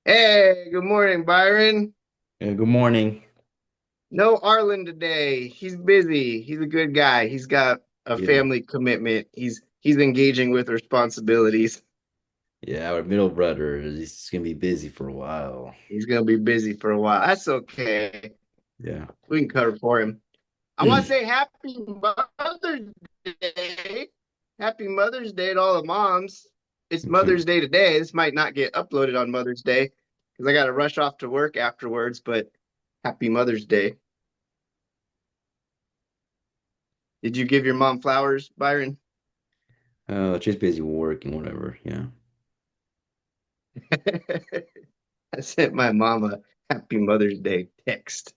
Hey, good morning, Byron. Good morning. No Arlen today. He's busy. He's a good guy. He's got a Yeah, family commitment. He's engaging with responsibilities. yeah, our middle brother is gonna be busy for a while. He's gonna be busy for a while. That's okay. Yeah. We can cover for him. I want to say happy Mother's Day. Happy Mother's Day to all the moms. It's Mother's Day today. This might not get uploaded on Mother's Day because I got to rush off to work afterwards, but happy Mother's Day. Did you give your mom flowers, Byron? Just busy working, whatever. Yeah. I sent my mom a happy Mother's Day text.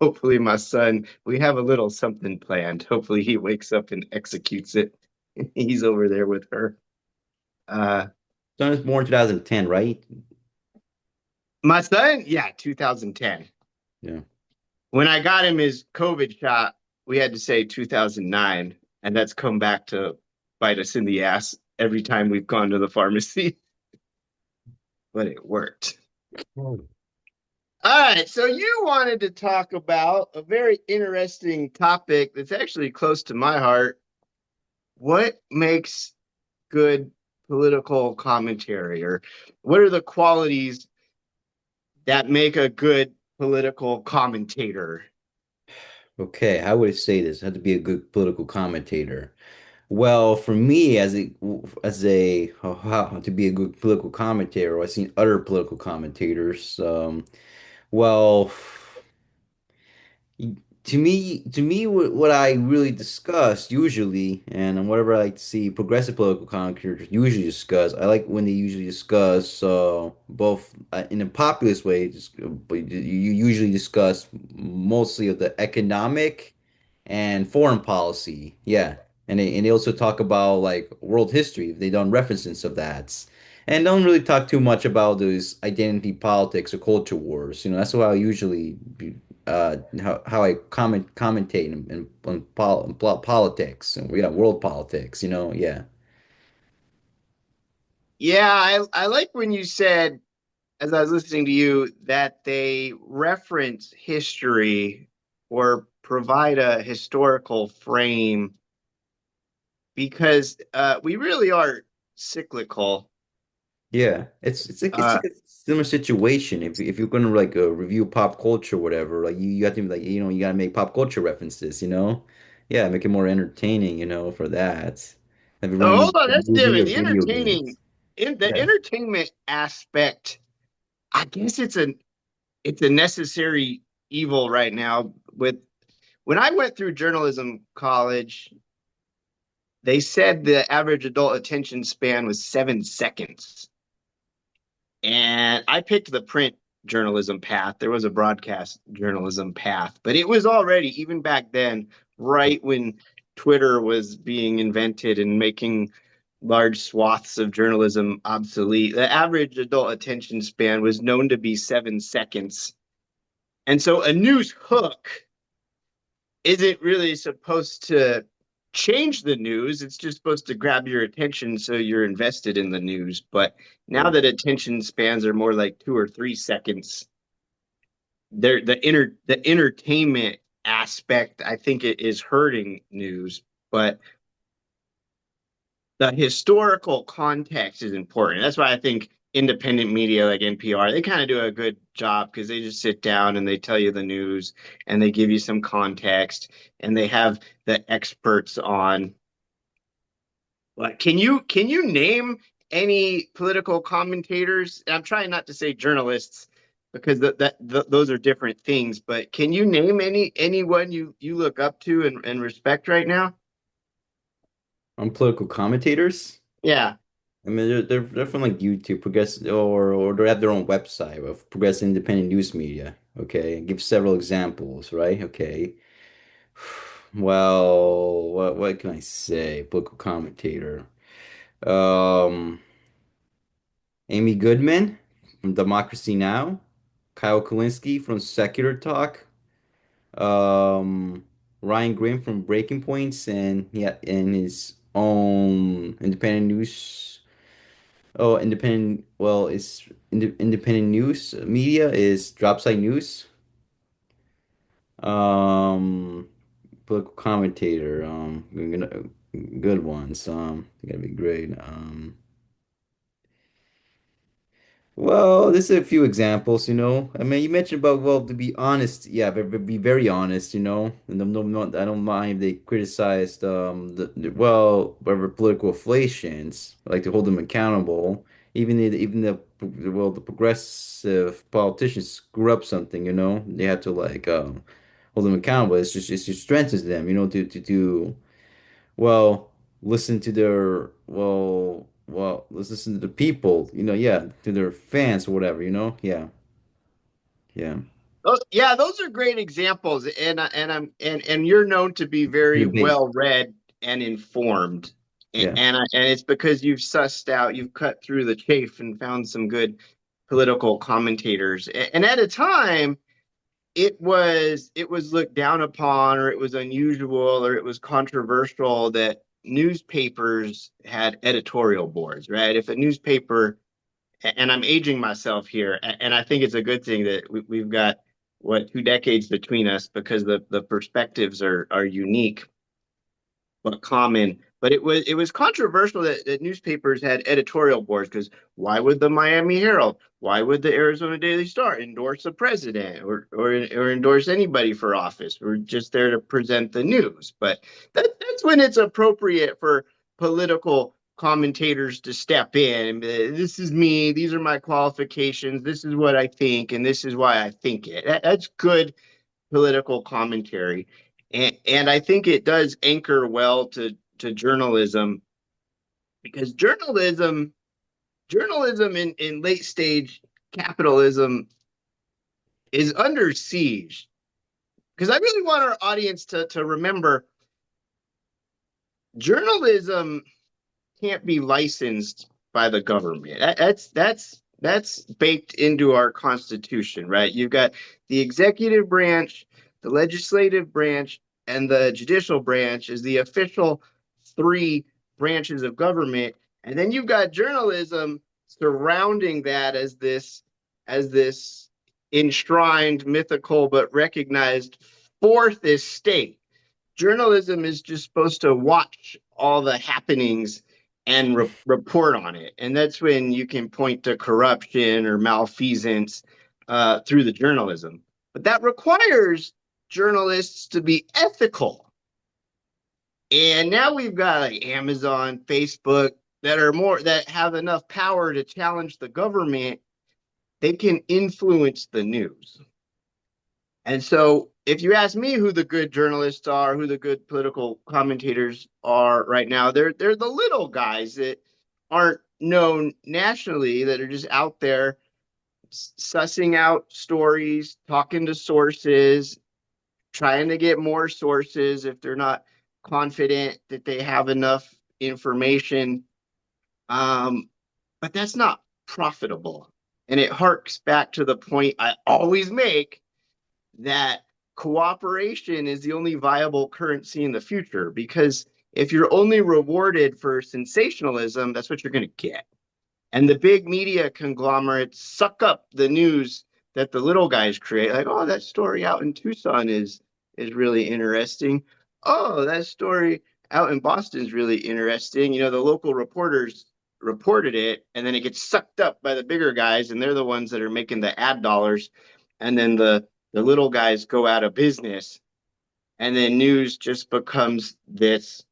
Hopefully, my son, we have a little something planned. Hopefully, he wakes up and executes it. He's over there with her. Uh, Son was born 2010, right? my son, yeah, 2010. Yeah. When I got him his COVID shot, we had to say 2009, and that's come back to bite us in the ass every time we've gone to the pharmacy, but it worked. Oh. All right, so you wanted to talk about a very interesting topic that's actually close to my heart. What makes good political commentary, or what are the qualities that make a good political commentator? Okay, how would I say this? I have to be a good political commentator. Well, for me, as a how to be a good political commentator, I've seen other political commentators. Well. To me, what I really discuss usually, and whatever I like to see progressive political commentators usually discuss, I like when they usually discuss both in a populist way, just, but you usually discuss mostly of the economic and foreign policy. Yeah. And they also talk about like world history if they done references of that. And don't really talk too much about those identity politics or culture wars. That's how I usually how I commentate on politics and we got world politics, yeah. Yeah, I like when you said, as I was listening to you, that they reference history or provide a historical frame because we really are cyclical. Yeah, it's Uh, like a similar situation. If you're gonna like review pop culture, or whatever, like you have to be like you gotta make pop culture references, yeah, make it more entertaining, for that. If you're so running hold on, that's movie different. or The video entertaining, games, in the yeah, entertainment aspect, I guess it's a necessary evil right now. With when I went through journalism college, they said the average adult attention span was 7 seconds. And I picked the print journalism path. There was a broadcast journalism path, but it was already, even back then, right when Twitter was being invented and making large swaths of journalism obsolete. The average adult attention span was known to be 7 seconds. And so a news hook isn't really supposed to change the news. It's just supposed to grab your attention so you're invested in the news. But now yeah. that attention spans are more like 2 or 3 seconds, the entertainment aspect, I think it is hurting news. But the historical context is important. That's why I think independent media like NPR, they kind of do a good job because they just sit down and they tell you the news and they give you some context and they have the experts on. Like, can you name any political commentators? I'm trying not to say journalists because those are different things, but can you name anyone you look up to and respect right now? On political commentators. Yeah. I mean, they're from like YouTube, Progress, or they have their own website of Progressive Independent News Media. Okay, give several examples, right? Okay. Well, what can I say? Political commentator. Um, Amy Goodman from Democracy Now. Kyle Kulinski from Secular Talk. Um, Ryan Grimm from Breaking Points, and yeah, and his own independent news. Oh, independent. Well, it's independent news media is Dropsite News. Um, Political commentator. Good ones. Gotta be great. Well, there's a few examples, you know. I mean, you mentioned about, well, to be honest, yeah, but be very honest, you know. And I don't mind if they criticized well, whatever political affiliations, I like to hold them accountable. Even the well, the progressive politicians screw up something, you know. They have to like hold them accountable. It just strengthens them, you know, to well, listen to their let's listen to the people, you know, yeah, to their fans or whatever, you know, yeah, yeah, Oh, yeah, those are great examples, and you're known to be very the base, well read and informed, yeah, and it's because you've sussed out, you've cut through the chaff and found some good political commentators. And at a time, it was looked down upon, or it was unusual, or it was controversial that newspapers had editorial boards, right? If a newspaper, and I'm aging myself here, and I think it's a good thing that we've got what 2 decades between us because the perspectives are unique but common. But it was controversial that newspapers had editorial boards because why would the Miami Herald, why would the Arizona Daily Star endorse a president or endorse anybody for office? We're just there to present the news. But that's when it's appropriate for political commentators to step in and this is me, these are my qualifications, this is what I think, and this is why I think it. That's good political commentary. And I think it does anchor well to journalism because journalism in late stage capitalism is under siege. Because I really want our audience to remember journalism can't be licensed by the government. That's baked into our constitution, right? You've got the executive branch, the legislative branch, and the judicial branch is the official three branches of government, and then you've got journalism surrounding that as this enshrined, mythical, but recognized fourth estate. Journalism is just supposed to watch all the happenings and report on it. And that's when you can point to corruption or malfeasance through the journalism. But that requires journalists to be ethical. And now we've got like Amazon, Facebook that have enough power to challenge the government. They can influence the news. And so, if you ask me who the good journalists are, who the good political commentators are right now, they're the little guys that aren't known nationally, that are just out there sussing out stories, talking to sources, trying to get more sources if they're not confident that they have enough information. Um, but that's not profitable. And it harks back to the point I always make that cooperation is the only viable currency in the future because if you're only rewarded for sensationalism, that's what you're going to get. And the big media conglomerates suck up the news that the little guys create. Like, oh, that story out in Tucson is really interesting. Oh, that story out in Boston is really interesting. The local reporters reported it, and then it gets sucked up by the bigger guys, and they're the ones that are making the ad dollars. And then the little guys go out of business, and then news just becomes this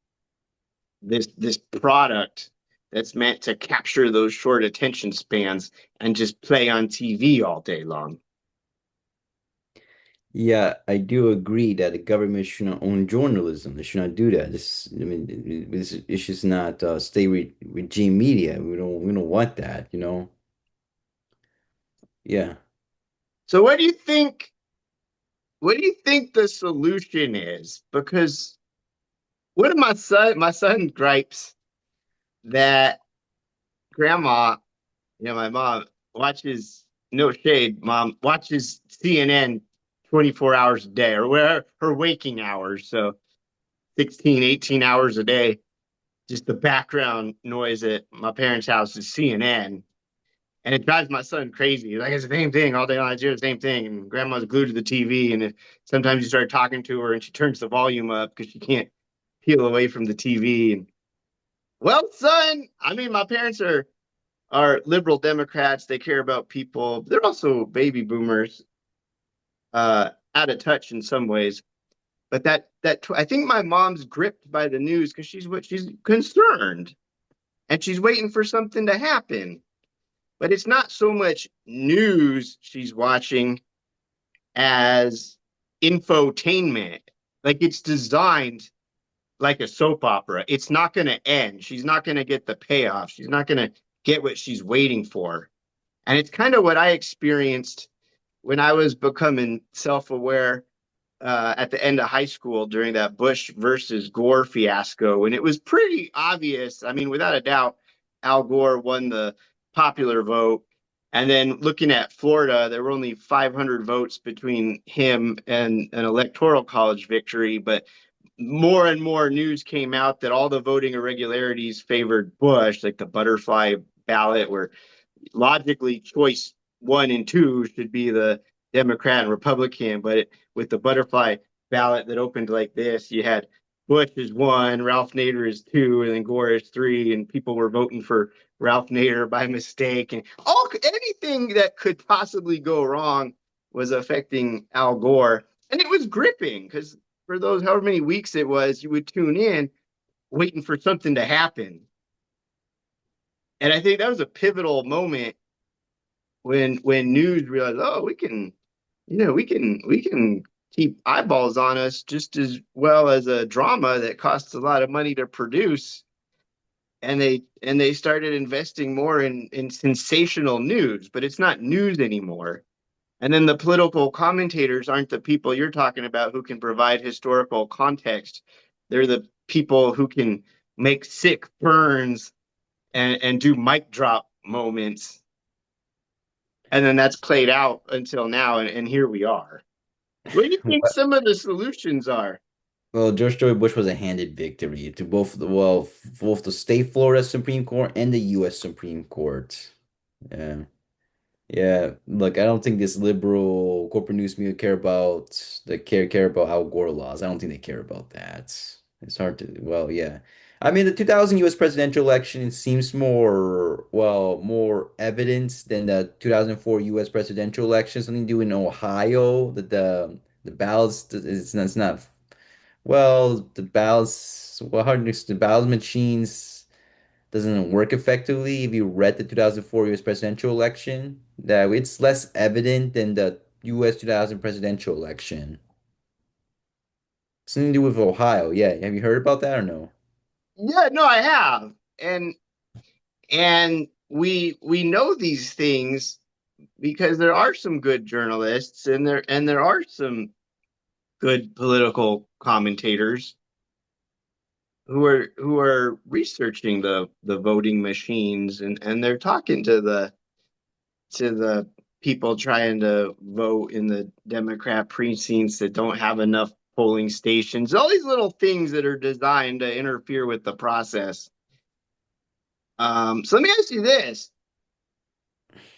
product that's meant to capture those short attention spans and just play on TV all day long. yeah. I do agree that the government should not own journalism. They should not do that. This, I mean, this it should not stay with regime media. We don't want that, you know. Yeah. So what do you think the solution is? Because what of my son gripes that grandma, my mom watches, no shade, mom watches CNN 24 hours a day, or where her waking hours, so 16, 18 hours a day. just the background noise at my parents' house is CNN. And it drives my son crazy. Like it's the same thing all day long. I do the same thing. And grandma's glued to the TV. And sometimes you start talking to her and she turns the volume up because she can't peel away from the TV. And well, son, I mean, my parents are liberal Democrats. They care about people. They're also baby boomers, out of touch in some ways. But I think my mom's gripped by the news because she's concerned and she's waiting for something to happen. But it's not so much news she's watching as infotainment. Like it's designed like a soap opera. It's not going to end. She's not going to get the payoff. She's not going to get what she's waiting for. And it's kind of what I experienced when I was becoming self aware at the end of high school during that Bush versus Gore fiasco. And it was pretty obvious. I mean, without a doubt, Al Gore won the popular vote. And then looking at Florida, there were only 500 votes between him and an electoral college victory. But more and more news came out that all the voting irregularities favored Bush, like the butterfly ballot, where logically choice one and two should be the Democrat and Republican, but with the butterfly ballot that opened like this, you had Bush is one, Ralph Nader is two, and then Gore is three, and people were voting for Ralph Nader by mistake, and all anything that could possibly go wrong was affecting Al Gore, and it was gripping because for those however many weeks it was, you would tune in waiting for something to happen, and I think that was a pivotal moment when news realized, oh, we can keep eyeballs on us just as well as a drama that costs a lot of money to produce. And they started investing more in sensational news, but it's not news anymore. And then the political commentators aren't the people you're talking about who can provide historical context. They're the people who can make sick burns and do mic drop moments, and then that's played out until now, and here we are. What do you think some of the solutions are? Well, George W. Bush was a handed victory to both the state Florida Supreme Court and the U.S. Supreme Court. Yeah. Yeah, look, I don't think this liberal corporate news media care about Al Gore laws. I don't think they care about that. It's hard to, well, yeah. I mean, the 2000 U.S. presidential election seems more evidence than the 2004 U.S. presidential election. Something to do in Ohio that the ballots it's not the ballots the ballot machines doesn't work effectively. If you read the 2004 US presidential election, that it's less evident than the US 2000 presidential election. Something to do with Ohio. Yeah, have you heard about that or no? Yeah, no, I have, and we know these things because there are some good journalists and there are some good political commentators who are researching the voting machines and they're talking to the people trying to vote in the Democrat precincts that don't have enough polling stations, all these little things that are designed to interfere with the process. So let me ask you this.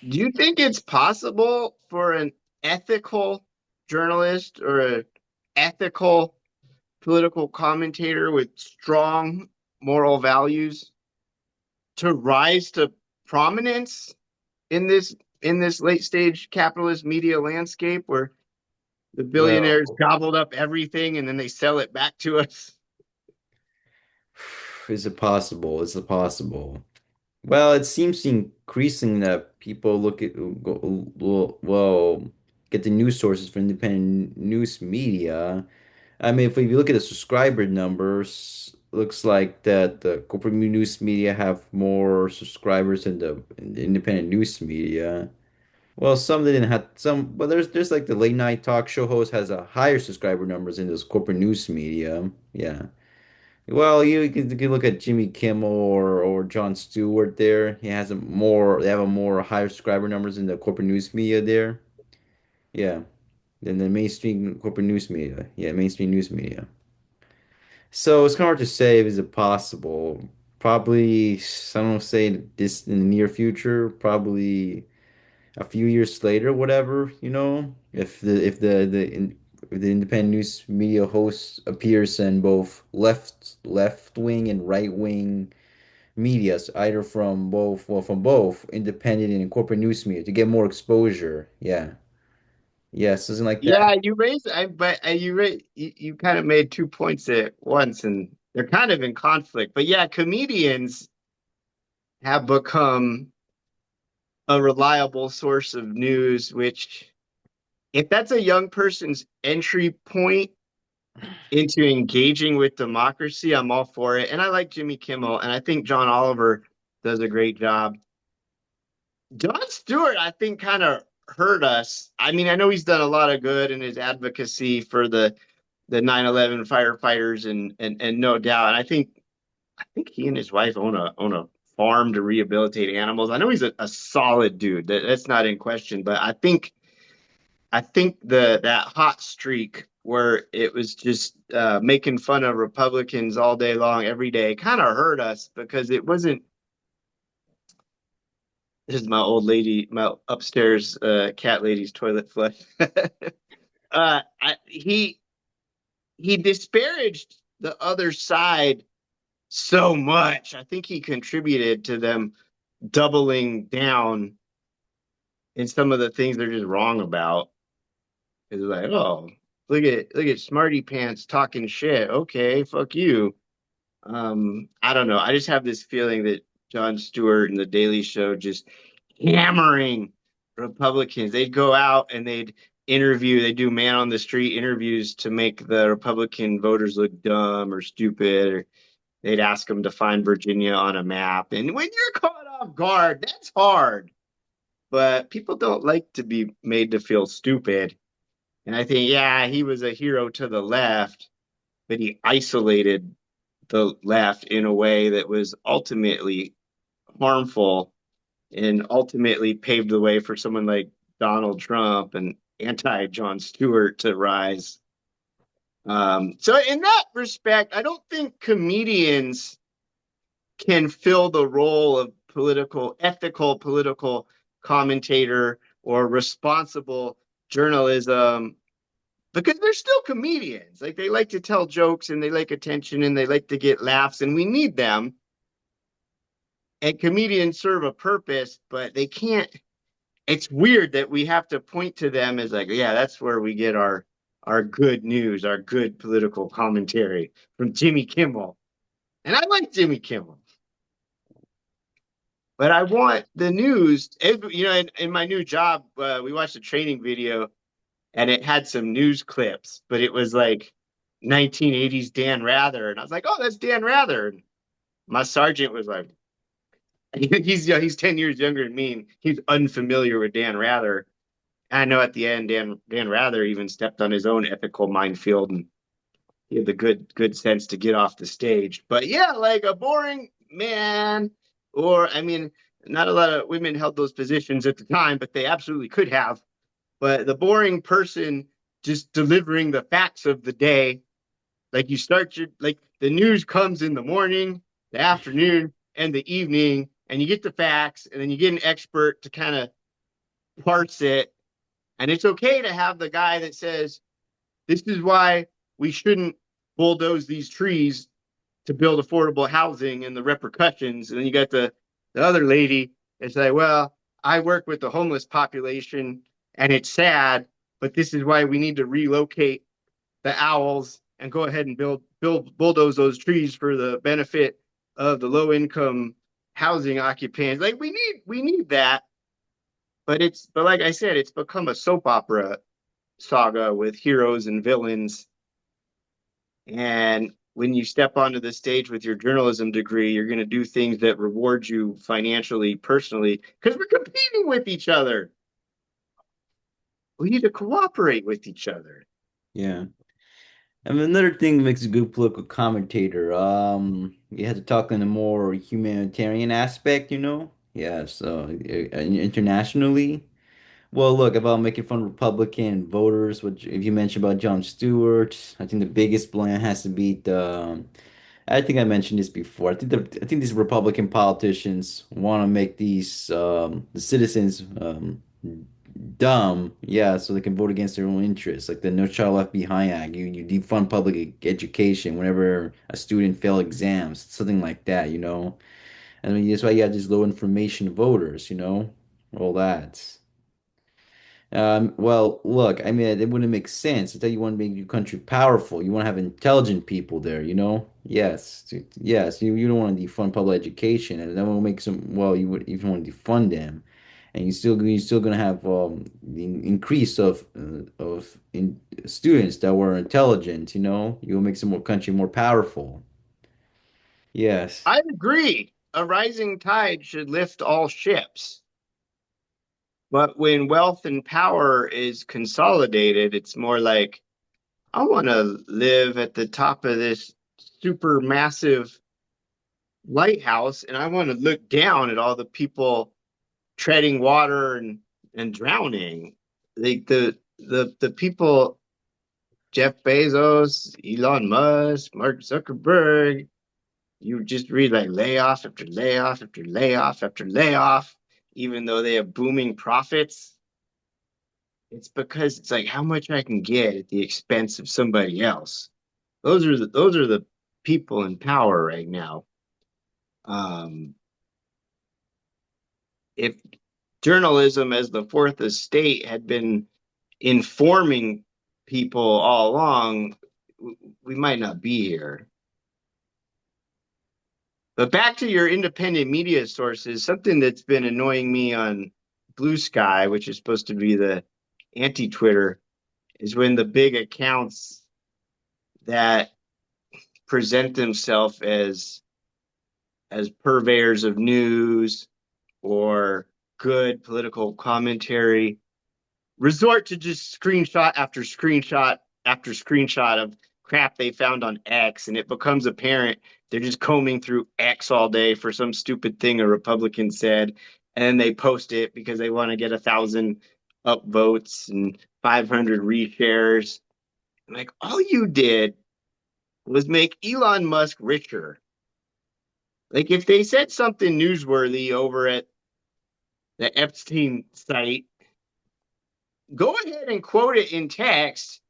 Do you think it's possible for an ethical journalist or an ethical political commentator with strong moral values to rise to prominence in this late stage capitalist media landscape where the billionaires Well, gobbled up everything and then they sell it back to us? is it possible? Is it possible? Well, it seems increasing that people get the news sources from independent news media. I mean, if you look at the subscriber numbers, looks like that the corporate news media have more subscribers than the independent news media. Well, some didn't have some, but there's like the late night talk show host has a higher subscriber numbers in those corporate news media. Yeah. Well, you can look at Jimmy Kimmel or Jon Stewart there. They have a more higher subscriber numbers in the corporate news media there. Yeah. Than the mainstream corporate news media. Yeah, mainstream news media. So it's kind of hard to say if it's possible. probably some will say this in the near future, probably a few years later, whatever, if the independent news media host appears in both left wing and right wing medias, either from both, well, from both independent and corporate news media to get more exposure. Yeah. Yeah, something like that. Yeah, you raised, you kind of made 2 points at once, and they're kind of in conflict. But yeah, comedians have become a reliable source of news, which, if that's a young person's entry point into engaging with democracy, I'm all for it. And I like Jimmy Kimmel, and I think John Oliver does a great job. Jon Stewart, I think, kind of hurt us. I mean, I know he's done a lot of good in his advocacy for the 9/11 firefighters, and no doubt. And I think he and his wife own a farm to rehabilitate animals. I know he's a solid dude. That's not in question. But I think that hot streak where it was just making fun of Republicans all day long, every day, kind of hurt us because it wasn't. This is my old lady, my upstairs cat lady's toilet flush. He disparaged the other side so much. I think he contributed to them doubling down in some of the things they're just wrong about. It's like, oh, look at Smarty Pants talking shit. Okay, fuck you. I don't know. I just have this feeling that Jon Stewart and The Daily Show just hammering Republicans. They'd go out and they do man on the street interviews to make the Republican voters look dumb or stupid, or they'd ask them to find Virginia on a map. And when you're caught off guard, that's hard. But people don't like to be made to feel stupid. And I think, yeah, he was a hero to the left, but he isolated the left in a way that was ultimately harmful and ultimately paved the way for someone like Donald Trump and anti Jon Stewart to rise. So, in that respect, I don't think comedians can fill the role of ethical political commentator or responsible journalism because they're still comedians. Like, they like to tell jokes and they like attention and they like to get laughs, and we need them. And comedians serve a purpose, but they can't. It's weird that we have to point to them as like, yeah, that's where we get our good news, our good political commentary from Jimmy Kimmel. And I like Jimmy Kimmel, but I want the news. In my new job, we watched a training video and it had some news clips, but it was like 1980s Dan Rather, and I was like, "Oh, that's Dan Rather." And my sergeant was like, "He's 10 years younger than me, and he's unfamiliar with Dan Rather." And I know at the end, Dan Rather even stepped on his own ethical minefield, and he had the good sense to get off the stage. But yeah, like a boring man, or I mean, not a lot of women held those positions at the time, but they absolutely could have. But the boring person just delivering the facts of the day, like the news comes in the morning, the afternoon, and the evening, and you get the facts, and then you get an expert to kind of parse it. And it's okay to have the guy that says, this is why we shouldn't bulldoze these trees to build affordable housing and the repercussions. And then you got the other lady that's like, well, I work with the homeless population and it's sad, but this is why we need to relocate the owls and go ahead and bulldoze those trees for the benefit of the low income housing occupants. Like, we need that, but like I said, it's become a soap opera saga with heroes and villains. And when you step onto the stage with your journalism degree, you're going to do things that reward you financially, personally, because we're competing with each other. We need to cooperate with each other. Yeah. And another thing that makes a good political commentator, you have to talk in a more humanitarian aspect, you know? Yeah, so internationally. Well, look, about making fun of Republican voters, which if you mentioned about Jon Stewart, I think the biggest blame has to be the I think I mentioned this before. I think these Republican politicians want to make these the citizens dumb, yeah, so they can vote against their own interests, like the No Child Left Behind Act. You defund public education whenever a student fail exams, something like that, you know. I mean, that's why you have these low information voters, you know, all that. Well, look, I mean, it wouldn't make sense. I thought you want to make your country powerful. You want to have intelligent people there, you know? Yes, yes. You don't want to defund public education, and that will make some. Well, you would even want to defund them, and you're still gonna have the increase of students that were intelligent. You know, you will make some more country more powerful. Yes. I agree. A rising tide should lift all ships. But when wealth and power is consolidated, it's more like I want to live at the top of this super massive lighthouse and I want to look down at all the people treading water and drowning. Like the people, Jeff Bezos, Elon Musk, Mark Zuckerberg, you just read like layoff after layoff after layoff after layoff, even though they have booming profits. It's because it's like how much I can get at the expense of somebody else. Those are the people in power right now. Um, if journalism as the fourth estate had been informing people all along, we might not be here. But back to your independent media sources, something that's been annoying me on Bluesky, which is supposed to be the anti-Twitter, is when the big accounts that present themselves as purveyors of news or good political commentary resort to just screenshot after screenshot after screenshot of crap they found on X, and it becomes apparent they're just combing through X all day for some stupid thing a Republican said, and then they post it because they want to get 1,000 upvotes and 500 reshares. Like all you did was make Elon Musk richer. Like if they said something newsworthy over at the Epstein site, go ahead and quote it in text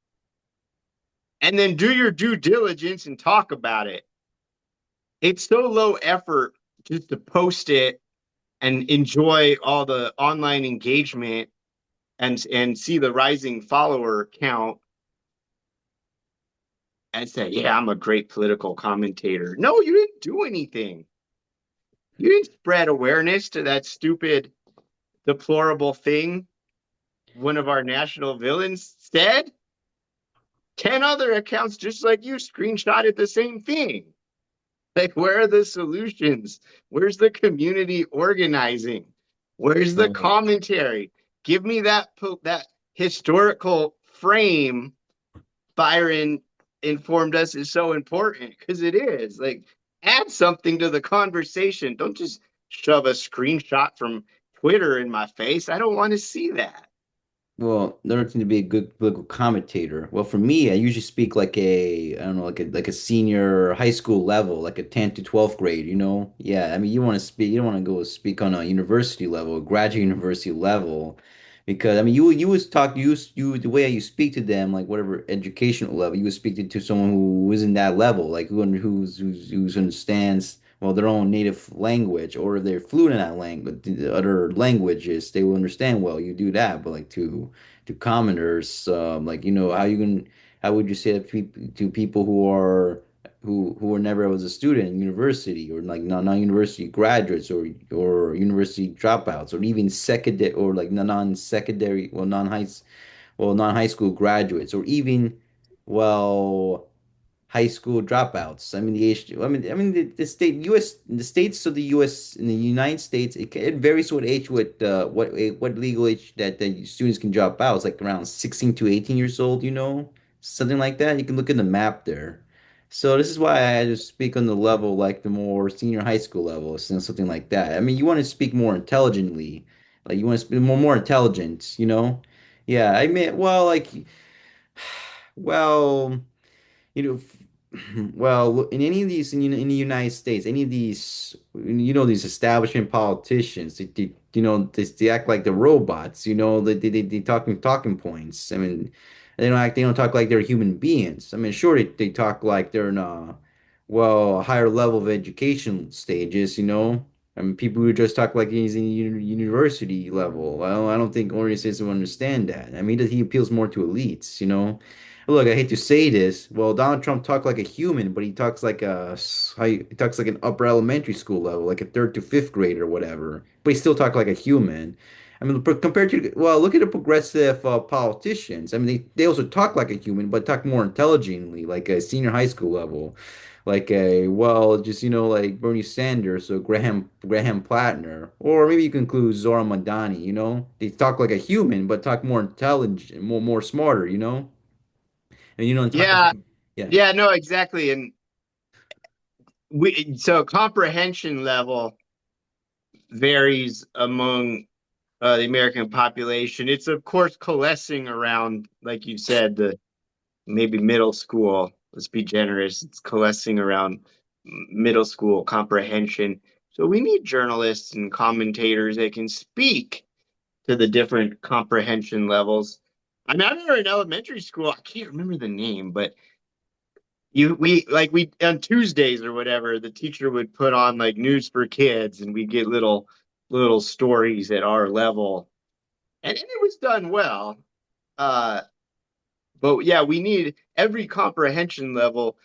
and then do your due diligence and talk about it. It's so low effort just to post it and enjoy all the online engagement and see the rising follower count and say, yeah, I'm a great political commentator. No, you didn't do anything. You didn't spread awareness to that stupid, deplorable thing one of our national villains said. 10 other accounts just like you screenshotted the same thing. Like, where are the solutions? Where's the community organizing? Where's the Well, commentary? Give me that historical frame Byron informed us is so important because it is. Like, add something to the conversation. Don't just shove a screenshot from Twitter in my face. I don't want to see that. well, learning to be a good political commentator. Well, for me, I usually speak like I don't know, like a senior high school level, like a 10th to 12th grade, you know? Yeah, I mean, you want to speak, you don't want to go speak on a university level, a graduate university level, because I mean, you was talk, the way you speak to them, like whatever educational level, you would speak to someone who isn't that level, like who's understands well their own native language, or if they're fluent in that language, the other languages, they will understand well. You do that, but like to commoners, like you know how would you say that to people who are who were never was a student in university, or like non-university graduates, or university dropouts, or even secondary, or like non-secondary, well non-high school graduates, or even well high school dropouts. I mean the age. I mean the state U.S. the states of the U.S. in the United States, it varies with age, with what legal age that the students can drop out. It's like around 16 to 18 years old. You know, something like that. You can look at the map there. So this is why I just speak on the level like the more senior high school level, something like that. I mean, you want to speak more intelligently, like you want to speak more intelligent. You know, yeah. I mean, well, like, well. You know. Well, in any of these in the United States, any of these these establishment politicians, they act like they're robots. They talking points. I mean, they don't talk like they're human beings. I mean, sure they talk like they're in a higher level of education stages. I mean, people who just talk like he's in university level. I don't think Orange citizens will understand that. I mean, he appeals more to elites. Look, I hate to say this. Well, Donald Trump talks like a human, but he talks like he talks like an upper elementary school level, like a third to fifth grade or whatever. But he still talks like a human. I mean, compared to, well, look at the progressive politicians. I mean, they also talk like a human, but talk more intelligently, like a senior high school level, like just like Bernie Sanders or Graham Plattner, or maybe you can include Zora Madani. They talk like a human, but talk more intelligent, more smarter. And talk about, Yeah, yeah, yeah, no, exactly. And so comprehension level varies among the American population. It's of course coalescing around, like you said, the maybe middle school. Let's be generous. It's coalescing around middle school comprehension. So we need journalists and commentators that can speak to the different comprehension levels. I mean, I remember in elementary school, I can't remember the name, but we on Tuesdays or whatever, the teacher would put on like news for kids and we get little stories at our level. And it was done well. Uh, but yeah, we need every comprehension level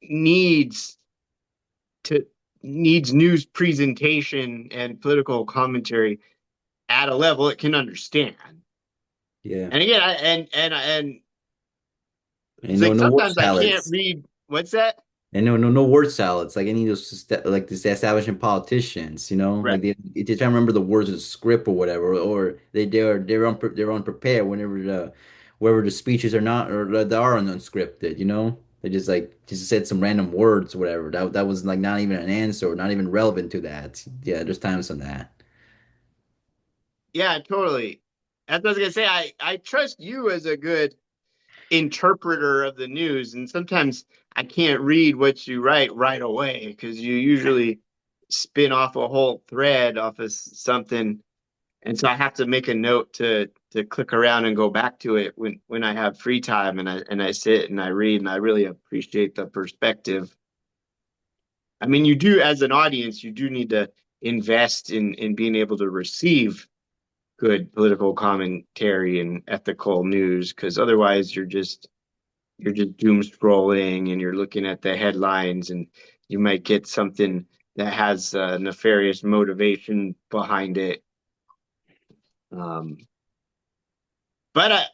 needs to needs news presentation and political commentary at a level it can understand. yeah. And again, and And it's no, like no word sometimes I can't salads. read what's that? And no word salads. Like any of those like this establishment politicians. Right. Like they try to remember the words of the script or whatever, or they're unprepared wherever the speeches are not or they are unscripted. They just said some random words or whatever. That was like not even an answer or not even relevant to that. Yeah, there's times on that. Yeah, totally. As I was gonna say, I trust you as a good interpreter of the news, and sometimes I can't read what you write right away because you usually spin off a whole thread off of something, and so I have to make a note to click around and go back to it when I have free time, and I sit and I read, and I really appreciate the perspective. I mean, you do as an audience, you do need to invest in being able to receive good political commentary and ethical news because otherwise you're just doom scrolling and you're looking at the headlines and you might get something that has nefarious motivation behind it. Um, but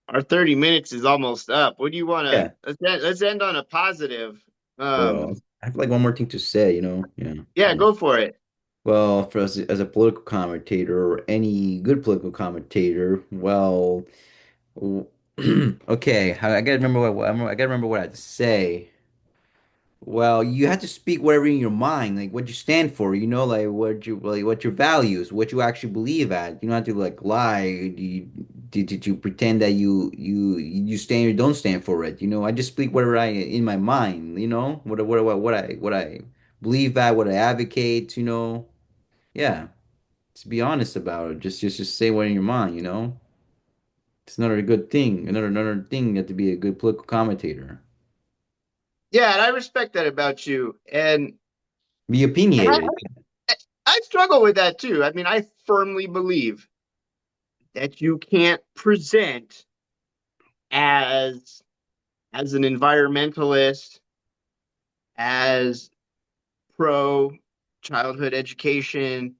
our 30 minutes is almost up. What do you want to Yeah. let's end on a positive. Well, I have like one more thing to say. Yeah. Yeah, Yeah. go for it. Well, for us as a political commentator or any good political commentator, well, w- okay, I gotta remember I gotta remember what I had to say. Well, you have to speak whatever in your mind, like what you stand for, what your values, what you actually believe at. You don't have to like lie. Did you pretend that you stand or don't stand for it? I just speak whatever I in my mind. What I believe at, what I advocate. Yeah. Just be honest about it. Just say what in your mind. It's another good thing. Another thing you have to be a good political commentator. Yeah, and I respect that about you. Be And opinionated. I struggle with that too. I mean, I firmly believe that you can't present as as an environmentalist, as pro childhood education,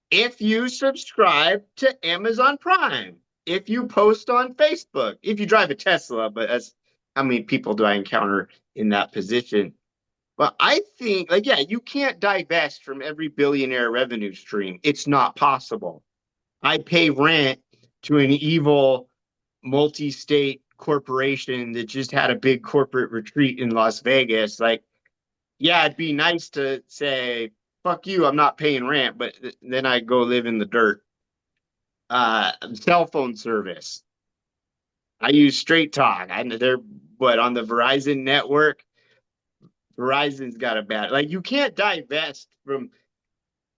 if you subscribe to Amazon Prime, if you post on Facebook, if you drive a Tesla, but as how many people do I encounter in that position? But I think, like, yeah, you can't divest from every billionaire revenue stream. It's not possible. I pay rent to an evil multi-state corporation that just had a big corporate retreat in Las Vegas. Like, yeah, it'd be nice to say, fuck you, I'm not paying rent, but then I go live in the dirt. Cell phone service. I use Straight Talk. They're But on the Verizon network, Verizon's got a bad, like, you can't divest from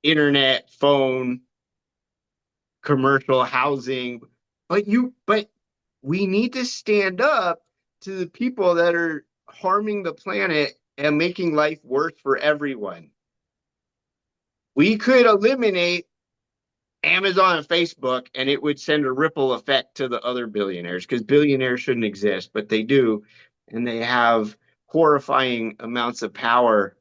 internet, phone, commercial housing, but we need to stand up to the people that are harming the planet and making life worse for everyone. We could eliminate Amazon and Facebook, and it would send a ripple effect to the other billionaires because billionaires shouldn't exist, but they do, and they have horrifying amounts of power.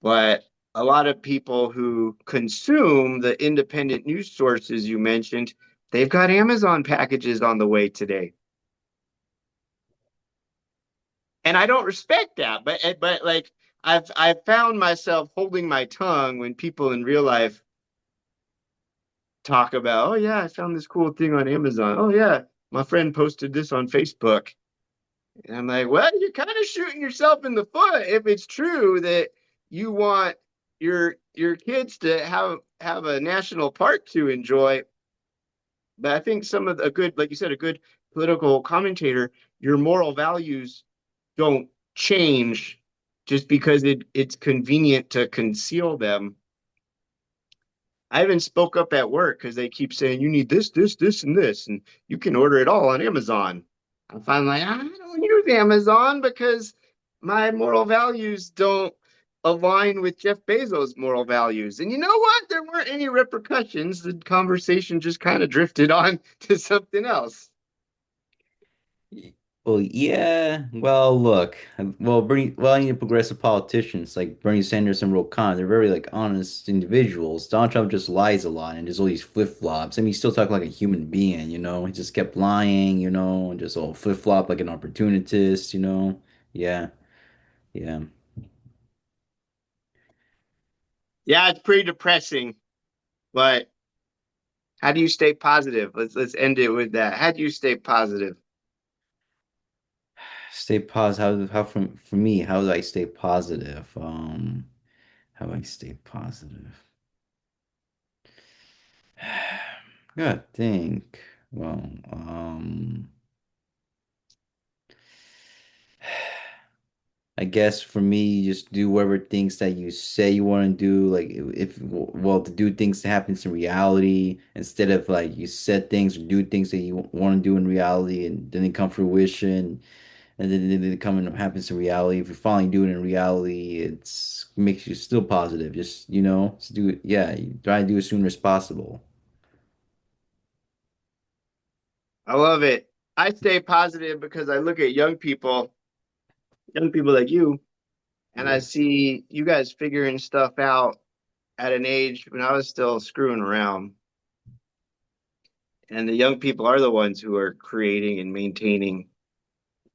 But a lot of people who consume the independent news sources you mentioned, they've got Amazon packages on the way today. And I don't respect that, but like I've found myself holding my tongue when people in real life talk about, oh yeah, I found this cool thing on Amazon. Oh yeah, my friend posted this on Facebook. And I'm like, well, you're kind of shooting yourself in the foot if it's true that you want your kids to have a national park to enjoy. But I think some of the, a good, like you said, a good political commentator, your moral values don't change just because it's convenient to conceal them. I even spoke up at work because they keep saying you need this, this, this, and this, and you can order it all on Amazon. I'm finally like, I don't use Amazon because my moral values don't align with Jeff Bezos' moral values. And you know what? There weren't any repercussions. The conversation just kind of drifted on to something else. Well, yeah. Well, look. I need progressive politicians like Bernie Sanders and Ro Khan. They're very like honest individuals. Donald Trump just lies a lot and there's all these flip-flops. I mean, he's still talking like a human being, you know. He just kept lying, you know, and just all flip-flop like an opportunist, you know. Yeah, yeah. Yeah, it's pretty depressing, but how do you stay positive? Let's end it with that. How do you stay positive? Stay positive. How for me? How do I stay positive? How do I stay positive? Gotta think. Well, I guess for me, you just do whatever things that you say you want to do. Like if well, to do things that happens in reality instead of like you said things or do things that you want to do in reality and then they come fruition and then they come and happens in reality. If you finally do it in reality, it's makes you still positive. Just you know, just do it. Yeah, you try to do it as soon as possible. I love it. I stay positive because I look at young people like you, and I Yeah. see you guys figuring stuff out at an age when I was still screwing around. And the young people are the ones who are creating and maintaining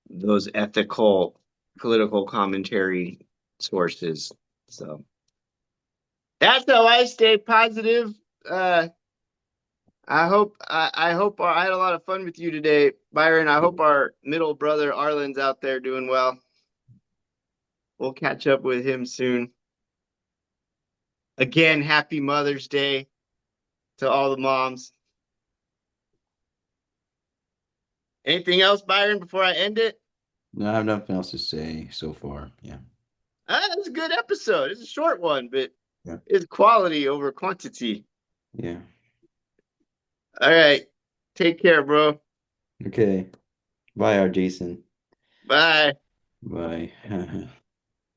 those ethical political commentary sources. So that's how I stay positive. Uh, I hope I had a lot of fun with you today, Byron. I hope our middle brother Arlen's out there doing well. We'll catch up with him soon. Again, happy Mother's Day to all the moms. Anything else, Byron, before I end it? No, I have nothing else to say so far. Yeah. It's a good episode. It's a short one, but Yeah. it's quality over quantity. Yeah. All right. Take care, bro. Okay. Bye, our Jason. Bye. Bye.